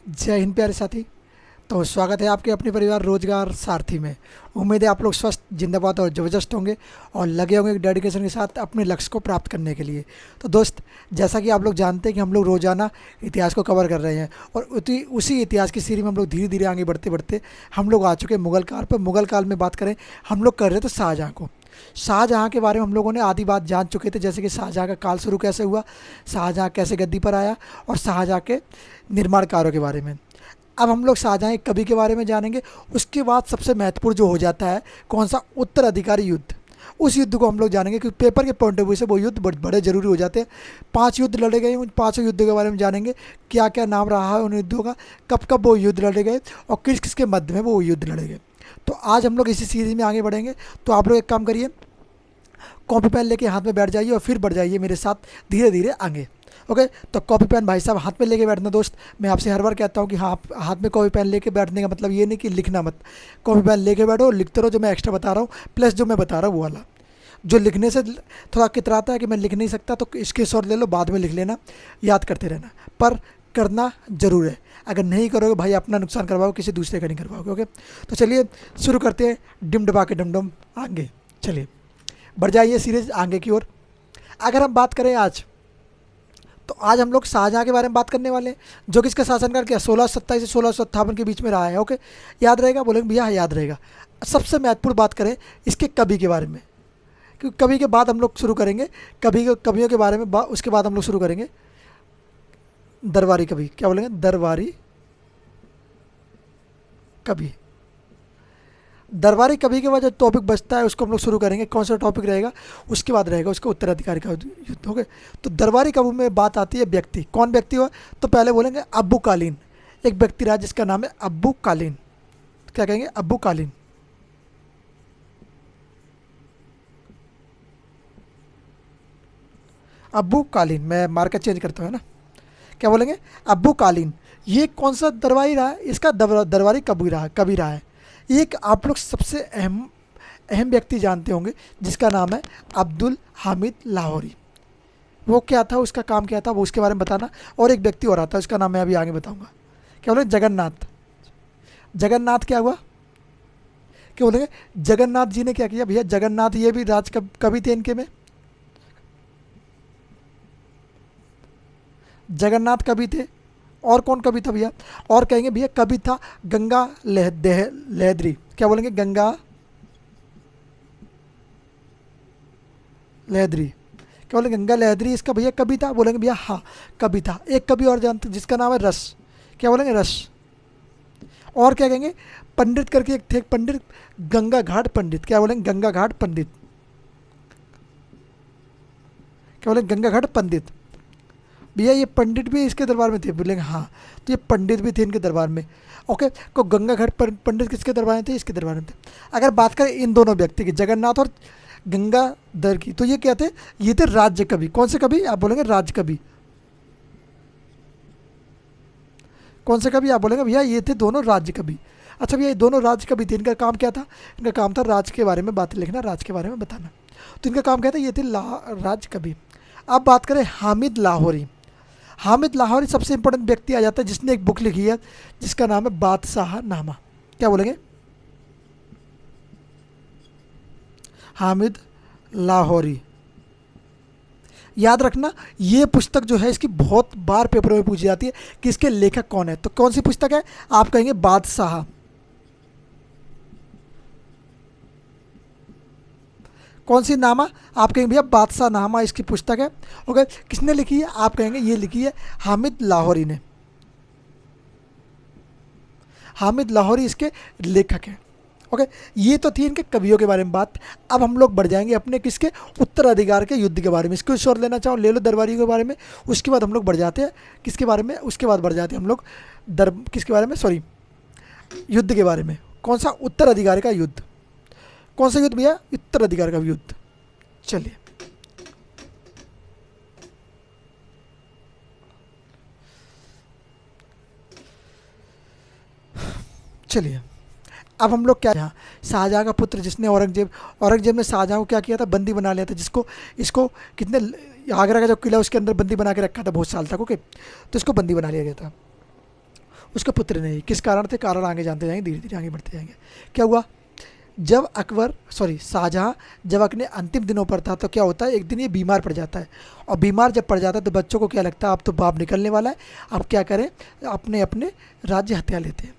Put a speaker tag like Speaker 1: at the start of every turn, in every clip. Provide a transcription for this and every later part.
Speaker 1: जय हिंद प्यारे साथी। तो स्वागत है आपके अपने परिवार रोजगार सारथी में। उम्मीद है आप लोग स्वस्थ जिंदाबाद और जबरदस्त होंगे और लगे होंगे डेडिकेशन के साथ अपने लक्ष्य को प्राप्त करने के लिए। तो दोस्त, जैसा कि आप लोग जानते हैं कि हम लोग रोज़ाना इतिहास को कवर कर रहे हैं और उसी इतिहास की सीरीज में हम लोग धीरे धीरे आगे बढ़ते बढ़ते हम लोग आ चुके हैं मुगल काल पर। मुगल काल में बात करें, हम लोग कर रहे थे शाहजहाँ को। शाहजहाँ के बारे में हम लोगों ने आधी बात जान चुके थे, जैसे कि शाहजहाँ का काल शुरू कैसे हुआ, शाहजहाँ कैसे गद्दी पर आया और शाहजहाँ के निर्माण कार्यों के बारे में। अब हम लोग शाहजहाँ एक कवि के बारे में जानेंगे। उसके बाद सबसे महत्वपूर्ण जो हो जाता है कौन सा, उत्तराधिकारी युद्ध। उस युद्ध को हम लोग जानेंगे क्योंकि पेपर के पॉइंट ऑफ व्यू से वो युद्ध बड़े ज़रूरी हो जाते हैं। 5 युद्ध लड़े गए, उन 5 युद्ध के बारे में जानेंगे, क्या क्या नाम रहा है उन युद्धों का, कब कब वो युद्ध लड़े गए और किस किस के मध्य में वो युद्ध लड़े गए। तो आज हम लोग इसी सीरीज़ में आगे बढ़ेंगे। तो आप लोग एक काम करिए, कॉपी पेन लेके हाथ में बैठ जाइए और फिर बढ़ जाइए मेरे साथ धीरे धीरे आगे। ओके, तो कॉपी पेन भाई साहब हाथ में लेके बैठना। दोस्त, मैं आपसे हर बार कहता हूँ कि हाँ, आप हाथ में कॉपी पेन लेके बैठने का मतलब ये नहीं कि लिखना मत। कॉपी पेन लेके बैठो और लिखते रहो, जो मैं एक्स्ट्रा बता रहा हूँ प्लस जो मैं बता रहा हूँ वो वाला। जो लिखने से थोड़ा कितराता है कि मैं लिख नहीं सकता, तो इसके शॉर्ट ले लो, बाद में लिख लेना, याद करते रहना, पर करना ज़रूर है। अगर नहीं करोगे भाई अपना नुकसान करवाओगे, किसी दूसरे का नहीं करवाओगे। ओके, तो चलिए शुरू करते हैं डिम डबा के डम डम आगे। चलिए बढ़ जाइए सीरीज आगे की ओर। अगर हम बात करें आज, तो आज हम लोग शाहजहाँ के बारे में बात करने वाले हैं, जो कि इसका शासनकाल क्या 1627 से 1658 के बीच में रहा है। ओके, याद रहेगा? बोलेंगे भैया हाँ, याद रहेगा। सबसे महत्वपूर्ण बात करें इसके कवि के बारे में, क्योंकि कवि के बाद हम लोग शुरू करेंगे कवियों के बारे में। उसके बाद हम लोग शुरू करेंगे दरबारी कवि। क्या बोलेंगे? दरबारी कवि। दरबारी कवि के बाद जो टॉपिक बचता है उसको हम लोग शुरू करेंगे। कौन सा टॉपिक रहेगा? उसके बाद रहेगा उसका उत्तराधिकारी का युद्ध। हो गए। तो दरबारी कवि में बात आती है व्यक्ति। कौन व्यक्ति हुआ? तो पहले बोलेंगे अब्बू कालीन। एक व्यक्ति रहा जिसका नाम है अब्बू कालीन। क्या कहेंगे? अब्बू कालीन। अब्बू कालीन, मैं मार्कर चेंज करता हूँ, है ना। क्या बोलेंगे? अब्बू कालीन। ये कौन सा दरबारी रहा है? इसका दरबारी कवि रहा है। एक आप लोग सबसे अहम अहम व्यक्ति जानते होंगे जिसका नाम है अब्दुल हामिद लाहौरी। वो क्या था, उसका काम क्या था, वो उसके बारे में बताना। और एक व्यक्ति और आता है, उसका नाम मैं अभी आगे बताऊंगा। क्या बोले? जगन्नाथ। जगन्नाथ क्या हुआ? क्या बोलेंगे? जगन्नाथ जी ने क्या किया भैया? जगन्नाथ ये भी कवि थे इनके में। जगन्नाथ कवि थे। और कौन कवि था भैया? और कहेंगे भैया कवि था गंगा लहदरी। क्या बोलेंगे? गंगा लहदरी। क्या बोलेंगे? गंगा लहदरी इसका भैया कवि था। बोलेंगे भैया हाँ, कवि था। एक कवि और जानते जिसका नाम है रस। क्या बोलेंगे? रस। और क्या कहेंगे? पंडित करके एक थे, पंडित गंगा घाट पंडित। क्या बोलेंगे? गंगा घाट पंडित। क्या बोलेंगे? गंगा घाट पंडित। भैया ये पंडित भी इसके दरबार में थे। बोलेंगे हाँ, तो ये पंडित भी थे इनके दरबार में। ओके, को गंगा घाट पंडित किसके दरबार में थे? इसके दरबार में थे। अगर बात करें इन दोनों व्यक्ति की, जगन्नाथ और गंगाधर की, तो ये क्या थे? ये थे राज्य कवि। कौन से कवि? आप बोलेंगे राज्य कवि। कौन से कवि? आप बोलेंगे भैया ये थे दोनों राज्य कवि। अच्छा भैया, ये दोनों राज्य कवि थे। इनका काम क्या था? इनका काम था राज्य के बारे में बातें लिखना, राज्य के बारे में बताना। तो इनका काम क्या था? ये थे राज्य कवि। अब बात करें हामिद लाहौरी। हामिद लाहौरी सबसे इंपॉर्टेंट व्यक्ति आ जाता है जिसने एक बुक लिखी है जिसका नाम है बादशाह नामा। क्या बोलेंगे? हामिद लाहौरी। याद रखना, ये पुस्तक जो है इसकी बहुत बार पेपर में पूछी जाती है कि इसके लेखक कौन है। तो कौन सी पुस्तक है? आप कहेंगे बादशाह। कौन सी नामा? आप कहेंगे भैया बादशाह नामा इसकी पुस्तक है। ओके, किसने लिखी है? आप कहेंगे ये लिखी है हामिद लाहौरी ने। हामिद लाहौरी इसके लेखक हैं। ओके, ये तो थी इनके कवियों के बारे में बात। अब हम लोग बढ़ जाएंगे अपने किसके, उत्तराधिकार के युद्ध के बारे में। इसको श्योर लेना चाहो ले लो, दरबारी के बारे में। उसके बाद हम लोग बढ़ जाते हैं किसके बारे में? उसके बाद बढ़ जाते हैं हम लोग किसके बारे में, सॉरी, युद्ध के बारे में। कौन सा? उत्तराधिकार का युद्ध। कौन सा युद्ध भैया? उत्तराधिकार का युद्ध। चलिए चलिए अब हम लोग क्या, यहाँ शाहजहाँ का पुत्र जिसने औरंगजेब ने शाहजहाँ को क्या किया था? बंदी बना लिया था। जिसको इसको कितने, आगरा का जो किला उसके अंदर बंदी बना के रखा था बहुत साल तक। ओके, तो इसको बंदी बना लिया गया था। उसके पुत्र नहीं। किस कारण थे, कारण आगे जानते जाएंगे, धीरे धीरे आगे बढ़ते जाएंगे। क्या हुआ, जब शाहजहाँ जब अपने अंतिम दिनों पर था तो क्या होता है, एक दिन ये बीमार पड़ जाता है। और बीमार जब पड़ जाता है तो बच्चों को क्या लगता है, अब तो बाप निकलने वाला है, अब क्या करें, अपने अपने राज्य हत्या लेते हैं।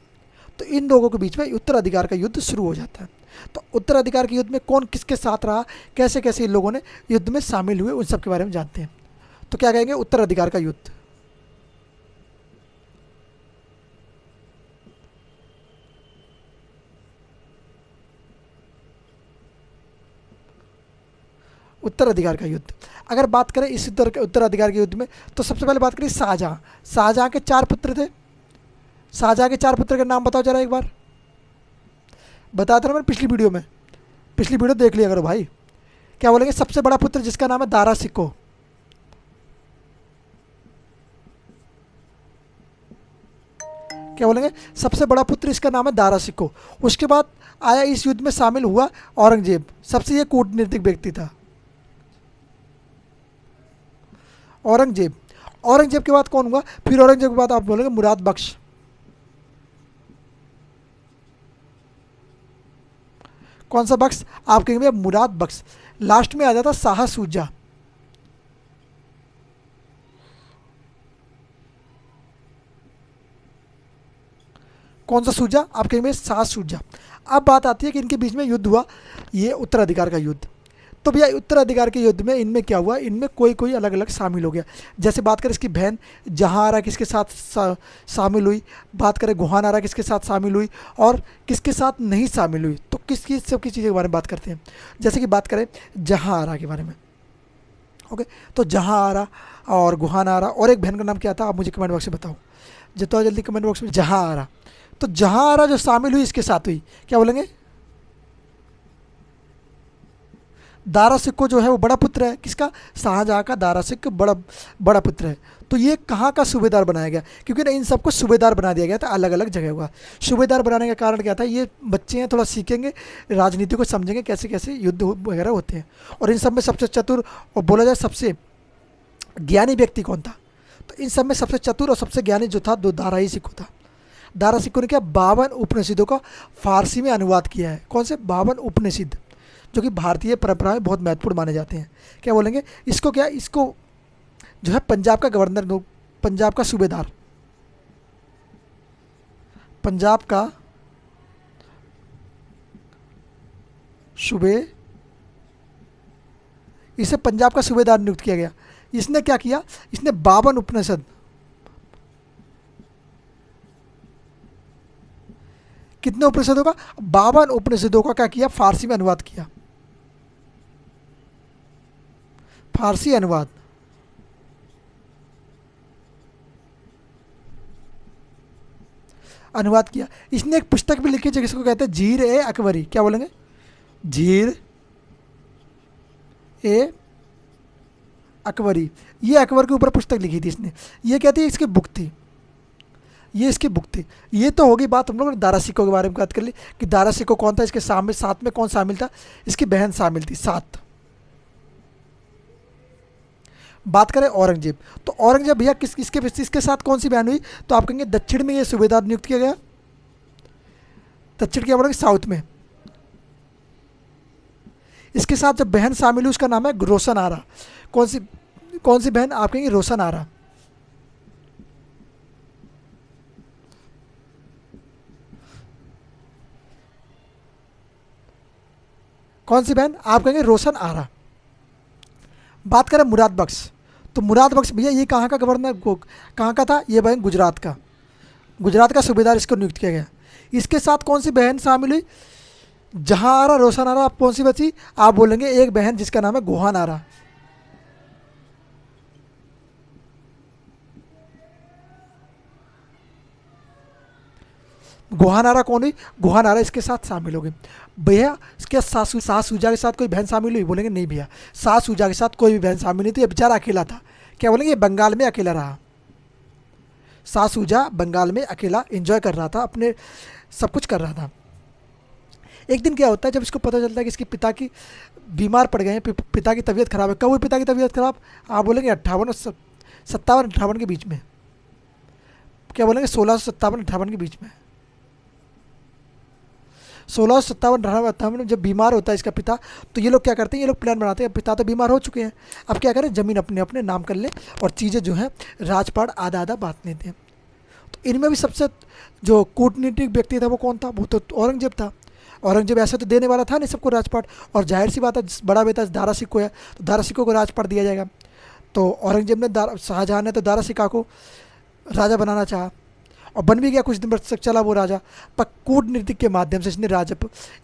Speaker 1: तो इन लोगों के बीच में उत्तराधिकार का युद्ध शुरू हो जाता है। तो उत्तराधिकार के युद्ध में कौन किसके साथ रहा, कैसे कैसे इन लोगों ने युद्ध में शामिल हुए, उन सब के बारे में जानते हैं। तो क्या कहेंगे, उत्तराधिकार का युद्ध। उत्तराधिकार का युद्ध, अगर बात करें इस उत्तराधिकार के युद्ध में, तो सबसे पहले बात करें शाहजहाँ। शाहजहाँ के 4 पुत्र थे। शाहजहाँ के 4 पुत्र के नाम बताओ जरा एक बार। बताया था ना मैंने पिछली वीडियो में, पिछली वीडियो देख लिया करो भाई। क्या बोलेंगे, सबसे बड़ा पुत्र जिसका नाम है दारा सिक्को। क्या बोलेंगे, सबसे बड़ा पुत्र इसका नाम है दारा सिक्को। उसके बाद आया इस युद्ध में शामिल हुआ औरंगजेब, सबसे ये कूटनीतिक व्यक्ति था औरंगजेब। औरंगजेब के बाद कौन हुआ, फिर औरंगजेब के बाद आप बोलेंगे मुराद बख्श। कौन सा बख्श, आप कहेंगे मुराद बख्श। लास्ट में आ जाता शाह सूजा। कौन सा सूजा, आप कहेंगे शाह सूजा। अब बात आती है कि इनके बीच में युद्ध हुआ, ये उत्तराधिकार का युद्ध। तो भैया उत्तराधिकार के युद्ध में इनमें क्या हुआ, इनमें कोई कोई अलग अलग शामिल हो गया। जैसे बात करें इसकी बहन जहांआरा किसके साथ शामिल हुई, बात करें गुहानआरा किसके साथ शामिल हुई, और किसके साथ नहीं शामिल हुई। तो किस सब की चीज़ों के बारे में बात करते हैं। जैसे कि बात करें जहांआरा के बारे में, ओके। तो जहांआरा और गुहानआरा, और एक बहन का नाम क्या था, आप मुझे कमेंट बॉक्स में बताओ, जितना जल्दी कमेंट बॉक्स में। जहांआरा, तो जहांआरा जो शामिल हुई इसके साथ हुई, क्या बोलेंगे, दारा सिक्को जो है वो बड़ा पुत्र है किसका, शाहजहाँ का। दारा सिक्को बड़ा बड़ा पुत्र है। तो ये कहाँ का सूबेदार बनाया गया, क्योंकि ना इन सबको सूबेदार बना दिया गया था, अलग अलग जगह हुआ। सूबेदार बनाने का कारण क्या था, ये बच्चे हैं थोड़ा सीखेंगे, राजनीति को समझेंगे कैसे कैसे युद्ध वगैरह होते हैं। और इन सब में सबसे चतुर और बोला जाए सबसे ज्ञानी व्यक्ति कौन था, तो इन सब में सबसे चतुर और सबसे ज्ञानी जो था, दो दारा ही सिक्को था। दारा सिक्को ने क्या 52 उपनिषदों का फारसी में अनुवाद किया है। कौन से 52 उपनिषद, जो कि भारतीय परंपरा में बहुत महत्वपूर्ण माने जाते हैं। क्या बोलेंगे इसको, क्या इसको जो है पंजाब का गवर्नर, पंजाब का सूबेदार, पंजाब का सूबे, इसे पंजाब का सूबेदार नियुक्त किया गया। इसने क्या किया, इसने 52 उपनिषद, कितने उपनिषदों का, 52 उपनिषदों का क्या किया, फारसी में अनुवाद किया। फारसी अनुवाद, अनुवाद किया। इसने एक पुस्तक भी लिखी है जिसको कहते हैं जीर ए अकबरी। क्या बोलेंगे, जीर ए अकबरी। ये अकबर के ऊपर पुस्तक लिखी थी इसने। ये कहती है इसकी बुक थी, ये इसकी बुक थी। ये तो होगी बात, हम लोग ने दारा सिक्को के बारे में बात कर ली कि दारा सिक्को कौन था, इसके साथ में कौन शामिल था, इसकी बहन शामिल थी साथ। बात करें औरंगजेब, तो औरंगजेब भैया किसके साथ कौन सी बहन हुई, तो आप कहेंगे दक्षिण में ये सूबेदार नियुक्त किया गया। दक्षिण क्या बोलेंगे, साउथ में। इसके साथ जब बहन शामिल हुई उसका नाम है रोशन आरा। कौन सी बहन, आप कहेंगे रोशन आरा। कौन सी बहन, आप कहेंगे रोशन आरा। बात करें मुराद बख्श, तो मुराद बख्श भैया ये कहाँ का गवर्नर, कहाँ का था, ये बहन गुजरात का, गुजरात का सूबेदार इसको नियुक्त किया गया। इसके साथ कौन सी बहन शामिल हुई, जहांआरा, रोशन आरा। आप कौन सी बची, आप बोलेंगे एक बहन जिसका नाम है गुहानआरा। गुहानआरा कौन हुई, गुहानआरा इसके साथ शामिल हो गई। भैया इसके सास सूजा के साथ कोई बहन शामिल हुई, बोलेंगे नहीं भैया, सास सूजा के साथ कोई भी बहन शामिल नहीं थी, ये बेचारा अकेला था। क्या बोलेंगे, बंगाल में अकेला रहा। सास सूजा बंगाल में अकेला एंजॉय कर रहा था, अपने सब कुछ कर रहा था। एक दिन क्या होता है, जब इसको पता चलता है कि इसके पिता की बीमार पड़ गए हैं, पिता की तबीयत खराब है। कब हुई पिता की तबीयत खराब, आप बोलेंगे 58 और 57-58 के बीच में। क्या बोलेंगे 1657-58 के बीच में। 1657-58 में जब बीमार होता है इसका पिता, तो ये लोग क्या करते हैं, ये लोग प्लान बनाते हैं, पिता तो बीमार हो चुके हैं, अब क्या करें, ज़मीन अपने अपने नाम कर लें और चीज़ें जो हैं राजपाट आधा आधा बांट लेते हैं। तो इनमें भी सबसे जो कूटनीतिक व्यक्ति था वो कौन था, वो तो औरंगजेब था। औरंगजेब ऐसे तो देने वाला था नहीं सबको राजपाट, और जाहिर सी बात है बड़ा बेटा दारा सिक्को है तो दारा सिक्को को राजपाट दिया जाएगा। तो औरंगजेब ने शाहजहाँ ने तो दारा सिक्का को राजा बनाना चाहा और बन भी गया, कुछ दिन तक चला वो राजा, पर कूटनीति के माध्यम से इसने राजा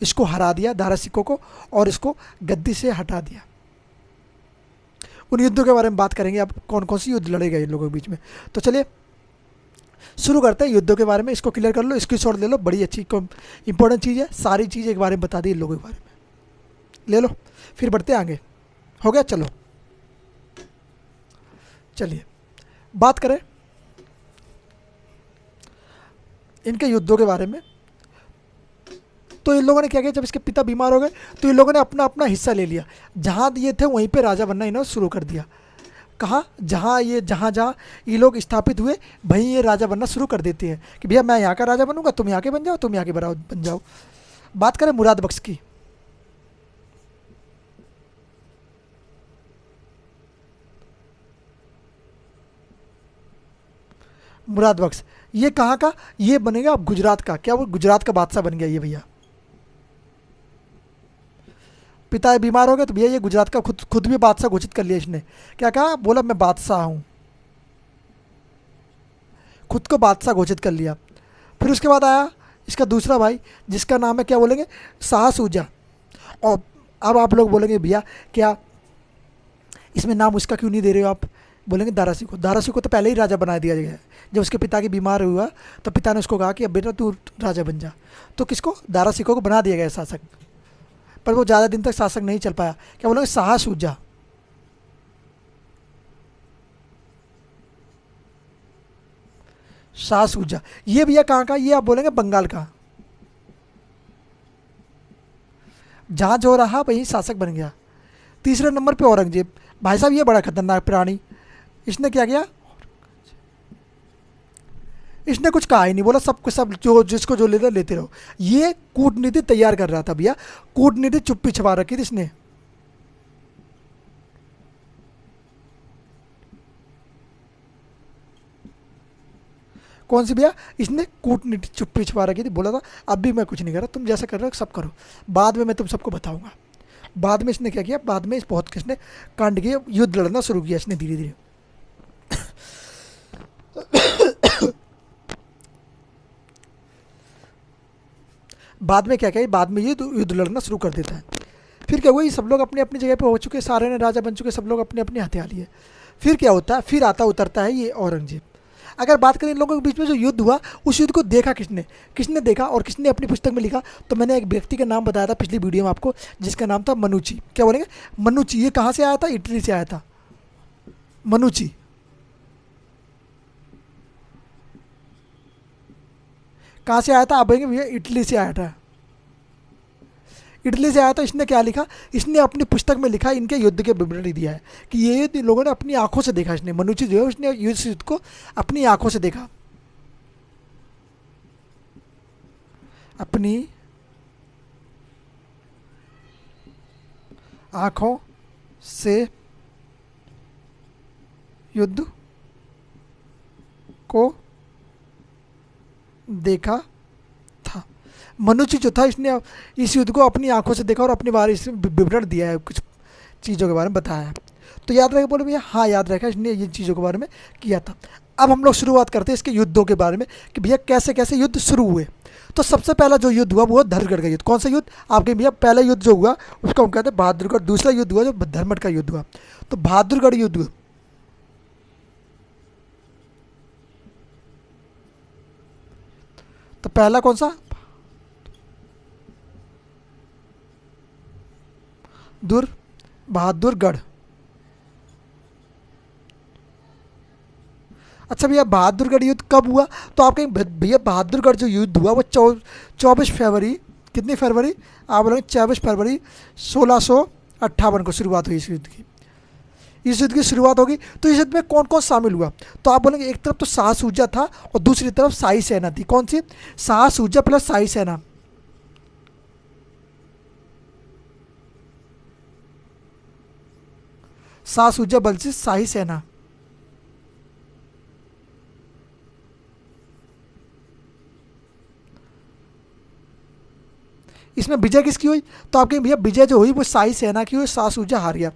Speaker 1: इसको हरा दिया दारा सिक्को को और इसको गद्दी से हटा दिया। उन युद्धों के बारे में बात करेंगे, अब कौन कौन सी युद्ध लड़े गए इन लोगों के बीच में। तो चलिए शुरू करते हैं युद्धों के बारे में, इसको क्लियर कर लो, स्क्रीनशॉट ले लो, बड़ी अच्छी इंपॉर्टेंट चीज़ है, सारी चीज़ एक बारे में बता दी इन लोगों के बारे में, ले लो फिर बढ़ते हैं आगे। हो गया, चलो चलिए बात करें इनके युद्धों के बारे में। तो इन लोगों ने क्या किया, जब इसके पिता बीमार हो गए तो इन लोगों ने अपना अपना हिस्सा ले लिया, जहाँ ये थे वहीं पे राजा बनना इन्होंने शुरू कर दिया। कहाँ, जहाँ जहाँ ये लोग स्थापित हुए वहीं ये राजा बनना शुरू कर देते हैं कि भैया मैं यहाँ का राजा बनूंगा, तुम यहाँ के बन जाओ, तुम यहाँ के बन जाओ। बात करें मुराद बख्श की। मुराद बख्श ये कहाँ का, ये बनेगा अब गुजरात का, क्या वो गुजरात का बादशाह बन गया ये भैया। पिता बीमार हो गए तो भैया ये गुजरात का खुद भी बादशाह घोषित कर लिया इसने। क्या कहा, बोला मैं बादशाह हूँ, खुद को बादशाह घोषित कर लिया। फिर उसके बाद आया इसका दूसरा भाई जिसका नाम है, क्या बोलेंगे, शाह सूजा। और अब आप लोग बोलेंगे भैया क्या इसमें नाम उसका क्यों नहीं दे रहे हो आप, बोलेंगे दारा सिक्को। दारा सिक्को तो पहले ही राजा बना दिया गया है, जब उसके पिता की बीमार हुआ तो पिता ने उसको कहा कि अब बेटा तू राजा बन जा, तो किसको, दारा सिक्को को बना दिया गया शासक, पर वो ज़्यादा दिन तक शासक नहीं चल पाया। क्या बोलोगे, शाह सूजा। शाह सूजा ये भैया कहाँ का, ये आप बोलेंगे बंगाल का, जहाँ जो रहा वहीं शासक बन गया। तीसरे नंबर पे औरंगजेब, भाई साहब ये बड़ा खतरनाक प्राणी, इसने क्या किया, इसने कुछ कहा ही नहीं, बोला सबको सब जो जिसको जो लेते लेते रहो। ये कूटनीति तैयार कर रहा था भैया, कूटनीति चुप्पी छुपा रखी थी इसने। कौन सी भैया, इसने कूटनीति चुप्पी छुपा रखी थी, बोला था अब भी मैं कुछ नहीं कर रहा, तुम जैसा कर रहे हो सब करो, बाद में मैं तुम सबको बताऊंगा। बाद में इसने क्या किया, बाद में इस बहुत किसने कांड किए, युद्ध लड़ना शुरू किया इसने धीरे धीरे। बाद में क्या किया, बाद में ये युद्ध लड़ना शुरू कर देता है। फिर क्या हुआ, ये सब लोग अपने अपनी जगह पे हो चुके, सारे ने राजा बन चुके, सब लोग अपने अपने हथियार लिए। फिर क्या होता है, फिर आता उतरता है ये औरंगजेब। अगर बात करें इन लोगों के बीच में जो युद्ध हुआ, उस युद्ध को देखा किसने, किसने देखा और किसने अपनी पुस्तक में लिखा, तो मैंने एक व्यक्ति का नाम बताया था पिछली वीडियो में आपको, जिसका नाम था मनुची। क्या बोलेंगे, मनुची। ये कहाँ से आया था, इटली से आया था मनुची। कहाँ से आया था, आप बोलेंगे भैया इटली से आया था। इटली से आया था, इसने क्या लिखा, इसने अपनी पुस्तक में लिखा, इनके युद्ध के विवरण दिया है कि ये युद्ध लोगों ने अपनी आंखों से देखा। इसने मनुची जो है उसने युद्ध को अपनी आंखों से देखा, अपनी आंखों से युद्ध को देखा था। मनुष्य जो था इसने इस युद्ध को अपनी आंखों से देखा और अपने बारे में विवरण दिया है, कुछ चीज़ों के बारे में बताया है। तो याद रखेगा, बोले भैया हाँ याद रखा, इसने ये चीज़ों के बारे में किया था। अब हम लोग शुरुआत करते हैं इसके युद्धों के बारे में कि भैया कैसे कैसे युद्ध शुरू हुए। तो सबसे पहला जो युद्ध हुआ वो धरगढ़ का युद्ध। कौन सा युद्ध, आपके भैया पहला युद्ध जो हुआ उसको हम कहते हैं बहादुरगढ़। दूसरा युद्ध हुआ जो धर्मठ का युद्ध हुआ, तो बहादुरगढ़ युद्ध हुआ। तो पहला कौन सा, बहादुरगढ़। अच्छा भैया बहादुरगढ़ युद्ध कब हुआ, तो आप कहेंगे भैया बहादुरगढ़ जो युद्ध हुआ वो 24 फरवरी, कितनी फरवरी, आप बोलेंगे 24 फरवरी 1658 को शुरुआत हुई इस युद्ध की। इस युद्ध की शुरुआत होगी। तो इस युद्ध में कौन कौन शामिल हुआ? तो आप बोलेंगे एक तरफ तो शाह सूजा था और दूसरी तरफ शाही सेना थी। कौन सी? शाह सूजा प्लस शाही सेना। शाह सूजा बल्कि शाही सेना। इसमें विजय किसकी हुई? तो आप कहेंगे भैया विजय जो हुई वो शाही सेना की हुई, शाह सूजा हार गया।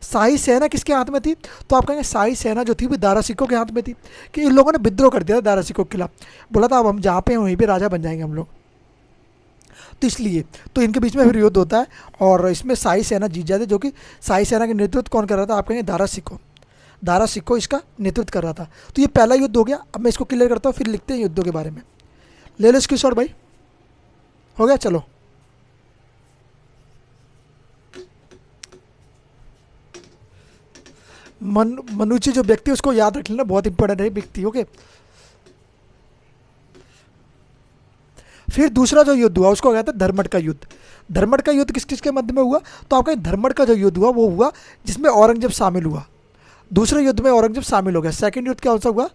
Speaker 1: शाही सेना किसके हाथ में थी? तो आप कहेंगे शाही सेना जो थी वो दारा सिक्कों के हाथ में थी, कि इन लोगों ने विद्रोह कर दिया था दारा सिक्कों के खिलाफ। बोला था अब हम जहाँ पे हैं वहीं पे राजा बन जाएंगे हम लोग। तो इसलिए तो इनके बीच में फिर युद्ध होता है और इसमें शाही सेना जीत जाती है, जो कि शाही सेना का नेतृत्व कौन कर रहा था? आप कहेंगे दारा सिक्को। दारा सिक्को इसका नेतृत्व कर रहा था। तो ये पहला युद्ध हो गया। अब मैं इसको क्लियर करता हूँ, फिर लिखते हैं युद्धों के बारे में। ले लो स्क्रीनशॉट भाई। हो गया, चलो। मनुष्य जो व्यक्ति उसको याद रख लेना, बहुत इंपॉर्टेंट है व्यक्ति। ओके, फिर दूसरा जो युद्ध हुआ उसको कहते हैं धर्मट का युद्ध। धर्मट का युद्ध किस किस के मध्य में हुआ? तो आपका धर्मट का जो युद्ध हुआ वो हुआ जिसमें औरंगजेब शामिल हुआ। दूसरे युद्ध में औरंगजेब शामिल हो गया। सेकंड युद्ध क्या सा हुआ?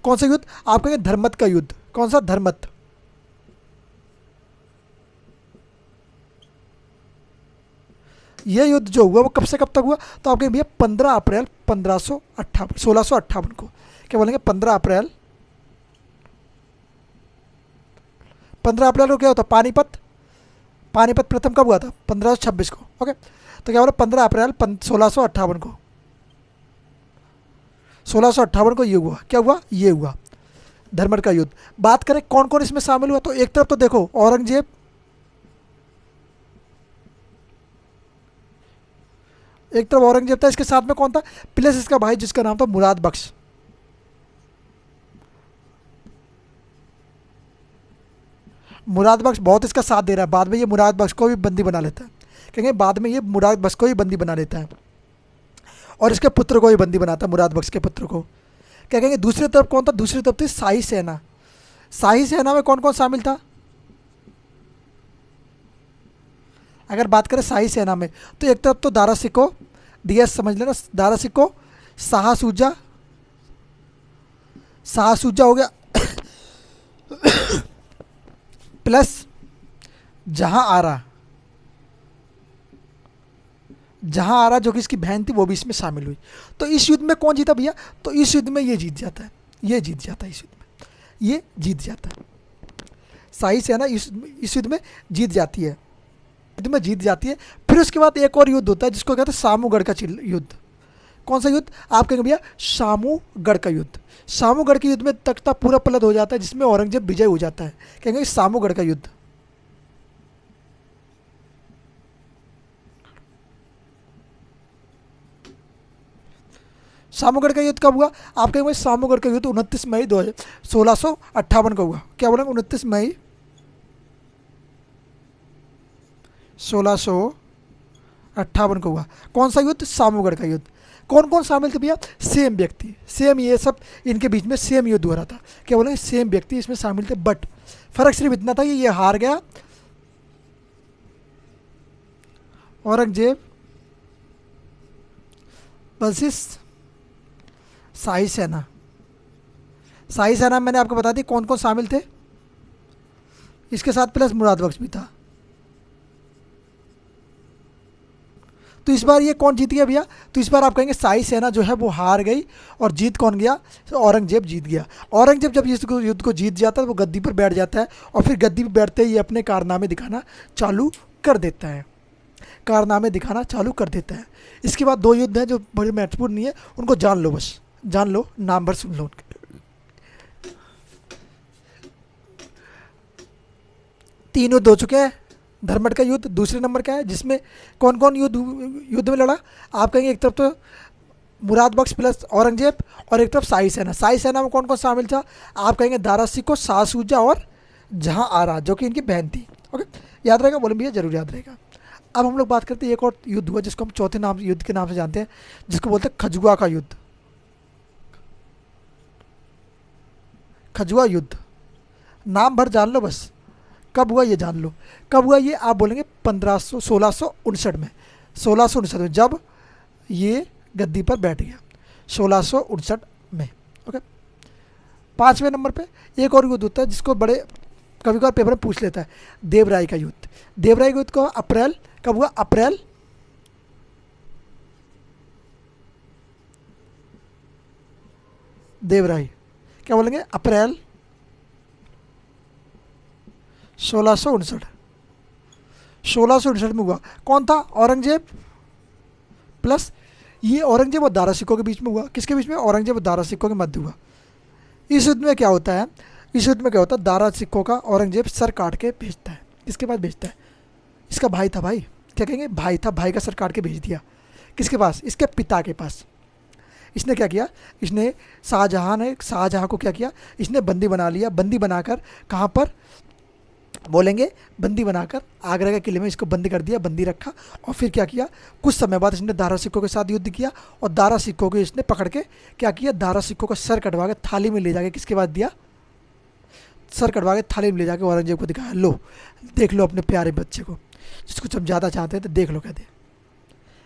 Speaker 1: कौन सा युद्ध? आप कहेंगे धर्मत का युद्ध। कौन सा? धर्मत। यह युद्ध जो हुआ वो कब से कब तक हुआ? तो आप कहेंगे भैया 15 अप्रैल 1558 1658 को। क्या बोलेंगे? 15 अप्रैल। 15 अप्रैल को क्या होता? पानीपत। पानीपत प्रथम कब हुआ था? 1526 को। ओके, तो क्या बोला? 15 अप्रैल 1658 को। 1658 को ये हुआ। क्या हुआ? ये हुआ धर्मट का युद्ध। बात करें कौन कौन इसमें शामिल हुआ, तो एक तरफ तो देखो औरंगजेब, एक तरफ औरंगजेब था, इसके साथ में कौन था? प्लस इसका भाई जिसका नाम था मुराद बख्श। मुराद बख्श बहुत इसका साथ दे रहा है। बाद में ये मुराद बख्श को भी बंदी बना लेता है। कहेंगे बाद में ये मुराद बख्श को भी बंदी बना लेता है और इसके पुत्र को भी बंदी बनाता है, मुराद बख्श के पुत्र को। क्या कहेंगे? दूसरी तरफ कौन था? दूसरी तरफ थी शाही सेना। शाही सेना में कौन कौन शामिल था? अगर बात करें शाही सेना में, तो एक तरफ तो दारा सिक्को, दिया समझ लेना, दारा सिक्को, शाह सूजा, शाह सूजा हो गया प्लस जहां आरा, जहां आरा जो कि इसकी बहन थी वो भी इसमें शामिल हुई। तो इस युद्ध में कौन जीता भैया? तो इस युद्ध में ये जीत जाता है। ये जीत जाता है इस युद्ध में, ये जीत जाता है। शाही सेना इस युद्ध में जीत जाती है, युद्ध में जीत जाती है। फिर उसके बाद एक और युद्ध होता है जिसको कहते हैं सामूगढ़ का युद्ध। कौन सा युद्ध? आप कहेंगे भैया सामूगढ़ का युद्ध। सामूगढ़ के युद्ध में तख्ता पूरा पलट हो जाता है जिसमें औरंगजेब विजय हो जाता है। कहेंगे सामूगढ़ का युद्ध। सामूगढ़ का युद्ध कब हुआ? आप कहेंगे सामूगढ़ का युद्ध 29 मई 1658 को हुआ। क्या बोलेंगे? 29 मई 1658 को हुआ। कौन सा युद्ध? सामूगढ़ का युद्ध। कौन कौन शामिल थे भैया? सेम व्यक्ति, सेम, ये सब इनके बीच में सेम युद्ध हो रहा था। क्या बोलेंगे? सेम व्यक्ति इसमें शामिल थे, बट फर्क सिर्फ इतना था कि ये हार गया औरंगजेब वर्सेस शाही सेना। शाही सेना मैंने आपको बता दी कौन कौन शामिल थे, इसके साथ प्लस मुराद बख्श भी था। तो इस बार ये कौन जीत गया भैया? तो इस बार आप कहेंगे शाही सेना जो है वो हार गई और जीत कौन गया? औरंगजेब जीत गया। औरंगजेब जब इस युद्ध को जीत जाता है तो वो गद्दी पर बैठ जाता है और फिर गद्दी पर बैठते ही ये अपने कारनामे दिखाना चालू कर देता है। कारनामे दिखाना चालू कर देता है। इसके बाद दो युद्ध हैं जो बड़े महत्वपूर्ण नहीं है, उनको जान लो, बस जान लो, नाम भर सुन लो उनके। तीन युद्ध हो चुके हैं। धर्मट का युद्ध दूसरे नंबर का है, जिसमें कौन कौन युद्ध में लड़ा? आप कहेंगे एक तरफ तो मुराद बख्श प्लस औरंगजेब और एक तरफ शाही सेना। शाही सेना में कौन कौन शामिल था? आप कहेंगे दारा सिक्को, शाह सूजा और जहां आरा जो कि इनकी बहन थी। ओके, याद रहेगा? बोले भैया जरूर याद रहेगा। अब हम लोग बात करते हैं एक और युद्ध हुआ जिसको हम चौथे नाम युद्ध के नाम से जानते हैं, जिसको बोलते हैं खजुआ का युद्ध। खजुआ युद्ध नाम भर जान लो बस, कब हुआ ये जान लो। कब हुआ ये, आप बोलेंगे 1659 में, 1659 में जब ये गद्दी पर बैठ गया, 1659 में। ओके। 5वें नंबर पे एक और युद्ध होता है जिसको बड़े कभी कभार पेपर में पूछ लेता है, देवराय का युद्ध। देवराय का युद्ध को अप्रैल, कब हुआ, अप्रैल देवराय, क्या बोलेंगे, अप्रैल 1659, 1659 में हुआ। कौन था, औरंगजेब प्लस, ये औरंगजेब और दारा सिक्कों के बीच में हुआ। किसके बीच में, औरंगजेब और दारा सिक्कों के मध्य हुआ। इस युद्ध में क्या होता है, इस युद्ध में क्या होता है, दारा सिक्कों का औरंगजेब सर काट के भेजता है। किसके पास भेजता है, इसका भाई था, भाई क्या कहेंगे, भाई था, भाई का सर काट के भेज दिया। किसके पास, इसके पिता के पास। इसने क्या किया, इसने शाहजहाँ को क्या किया, इसने बंदी बना लिया। बंदी बनाकर कहाँ पर बोलेंगे, बंदी बनाकर आगरा के किले में इसको बंदी कर दिया, बंदी रखा। और फिर क्या किया, कुछ समय बाद इसने दारा सिक्कों के साथ युद्ध किया और दारा सिक्कों को इसने पकड़ के क्या किया, दारा सिक्कों का सर कटवा के थाली में ले जाके किसके पास दिया, सर कटवा के थाली में ले जाके औरंगजेब को दिखाया, लो देख लो अपने प्यारे बच्चे को, जिसको जब ज़्यादा चाहते हैं तो देख लो, कहते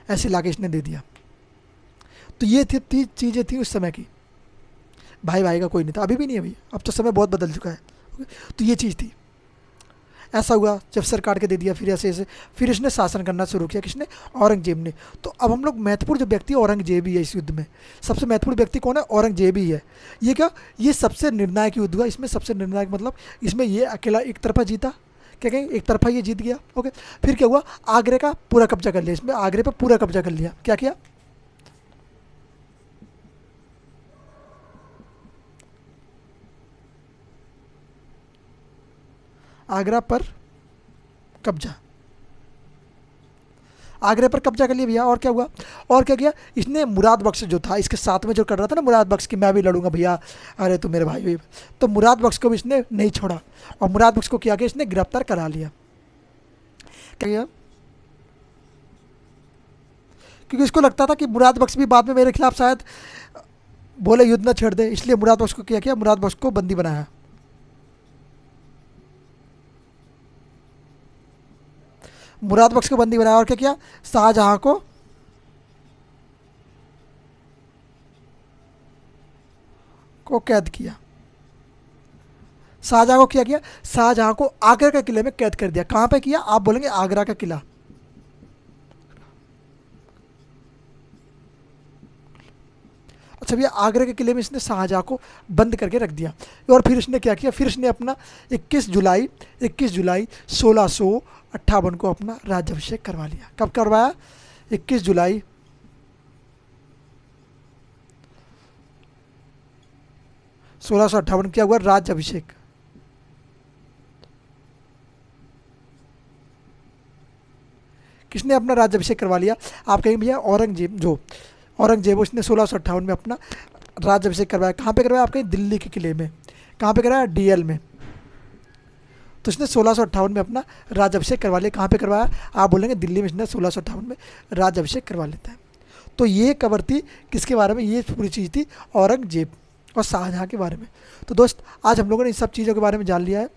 Speaker 1: ऐसे लाके इसने दे दिया। तो ये थी चीज़ें थी उस समय की। भाई भाई का कोई नहीं था, अभी भी नहीं है भाई, अब तो समय बहुत बदल चुका है। तो ये चीज़ थी, ऐसा हुआ जब सर काट के दे दिया। फिर ऐसे ऐसे फिर इसने शासन करना शुरू किया, किसने, औरंगजेब ने। तो अब हम लोग महत्वपूर्ण जो व्यक्ति औरंगजेब ही है इस युद्ध में, सबसे महत्वपूर्ण व्यक्ति कौन है, औरंगजेब ही है। ये क्या, ये सबसे निर्णायक युद्ध हुआ। इसमें सबसे निर्णायक मतलब इसमें ये अकेला एक तरफा जीता, क्या कहें, एक तरफा ये जीत गया। ओके। फिर क्या हुआ, आगरे का पूरा कब्जा कर लिया, इसमें आगरे पर पूरा कब्जा कर लिया। क्या किया, आगरा पर कब्जा, आगरे पर कब्जा कर लिया भैया। और क्या हुआ, और क्या किया, इसने मुराद बख्श जो था इसके साथ में जो कर रहा था ना, मुराद बख्श की मैं भी लड़ूंगा भैया, अरे तू मेरे भाई, तो मुराद बख्श को भी इसने नहीं छोड़ा और मुराद बख्श को किया कि इसने गिरफ्तार करा लिया। क्या किया, क्योंकि इसको लगता था कि मुराद बख्श भी बाद में मेरे खिलाफ शायद बोले युद्ध न छेड़ दे, इसलिए मुराद बख्श को किया, मुराद बख्श को बंदी बनाया। मुराद बख्श को बंदी बनाया और क्या किया, शाहजहां को कैद किया। शाहजहां को क्या किया, शाहजहां को आगरा के किले में कैद कर दिया। कहां पे किया, आप बोलेंगे आगरा का किला। अच्छा भैया, आगरा के किले में इसने शाहजहां को बंद करके रख दिया। और फिर इसने क्या किया, फिर इसने अपना 21 जुलाई 1658 को अपना राज्याभिषेक करवा लिया। कब करवाया, 21 जुलाई 1658 क्या हुआ, राज्याभिषेक। किसने अपना राज्याभिषेक करवा लिया, आप कहेंगे भैया औरंगजेब उसने 1658 में अपना राज्याभिषेक करवाया। कहाँ पे करवाया, आप कहें दिल्ली के किले में। कहाँ पे कराया, डीएल में। तो इसने 1658 में अपना राज्याभिषेक करवा लिया। कहाँ पे करवाया, आप बोलेंगे दिल्ली में। इसने 1658 में राज्याभिषेक करवा लेता है। तो ये खबर थी किसके बारे में, ये पूरी चीज़ थी औरंगजेब और शाहजहाँ के बारे में। तो दोस्त, आज हम लोगों ने इन सब चीज़ों के बारे में जान लिया है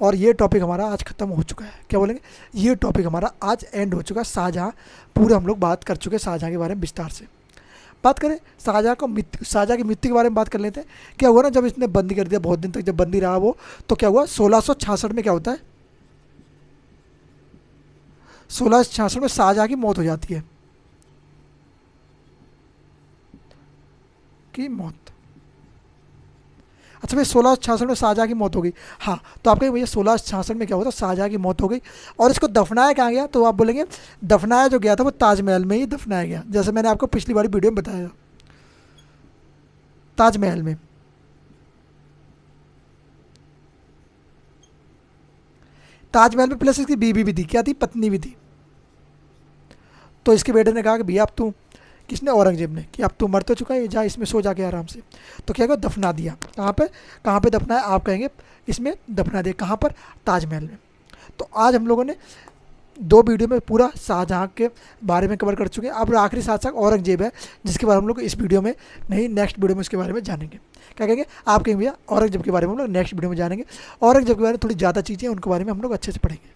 Speaker 1: और ये टॉपिक हमारा आज ख़त्म हो चुका है। क्या बोलेंगे, ये टॉपिक हमारा आज एंड हो चुका है। शाहजहाँ पूरा हम लोग बात कर चुके हैं, शाहजहाँ के बारे में विस्तार से बात करें। शाहजहाँ की मृत्यु के बारे में बात कर लेते हैं। क्या हुआ ना, जब इसने बंदी कर दिया, बहुत दिन तक जब बंदी रहा वो, तो क्या हुआ, 1666 में क्या होता है, 1666 में शाहजहाँ की मौत हो जाती है, की मौत। अच्छा भाई, 1666 में शाहजहाँ की मौत हो गई। हाँ, तो आप कहेंगे भैया 1666 में क्या हुआ था, शाहजहाँ की मौत हो गई और इसको दफनाया कहाँ गया, तो आप बोलेंगे दफनाया जो गया था वो ताजमहल में ही दफनाया गया। जैसे मैंने आपको पिछली बारी वीडियो में बताया, ताजमहल में। ताजमहल में प्लस इसकी बीवी भी थी, क्या थी, पत्नी भी थी। तो इसके बेटे ने कहा कि भैया अब तू, किसने, औरंगजेब ने, कि अब तू मर तो चुका है, जा इसमें सो जाके आराम से। तो क्या, दफना दिया। कहाँ पे दफनाया, आप कहेंगे इसमें दफना दिया। कहाँ पर, ताजमहल में। तो आज हम लोगों ने दो वीडियो में पूरा शाहजहाँ के बारे में कवर कर चुके हैं। अब आखिरी शासक औरंगजेब है, जिसके बारे में हम लोग इस वीडियो में नहीं, नेक्स्ट वीडियो में उसके बारे में जानेंगे। क्या कहेंगे आप कहेंगे भैया औरंगजेब के बारे में हम लोग नेक्स्ट वीडियो में जानेंगे। औरंगजेब के बारे में थोड़ी ज़्यादा चीज़ें उनके बारे में हम लोग अच्छे से पढ़ेंगे।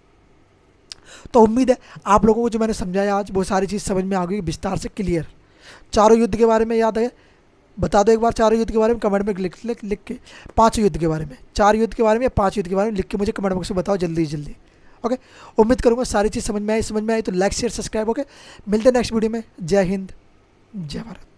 Speaker 1: तो उम्मीद है आप लोगों को जो मैंने समझाया आज वो सारी चीज़ समझ में आ गई विस्तार से क्लियर। चारों युद्ध के बारे में याद है, बता दो एक बार चारों युद्ध के बारे में कमेंट में लिख के। पाँचों युद्ध के बारे में, 4 युद्ध के बारे में या 5 युद्ध के बारे में लिख के मुझे कमेंट बॉक्स में बताओ जल्दी जल्दी। ओके, उम्मीद करूँगा सारी चीज़ समझ में आई तो लाइक शेयर सब्सक्राइब। ओके, मिलते हैं नेक्स्ट वीडियो में। जय हिंद, जय भारत।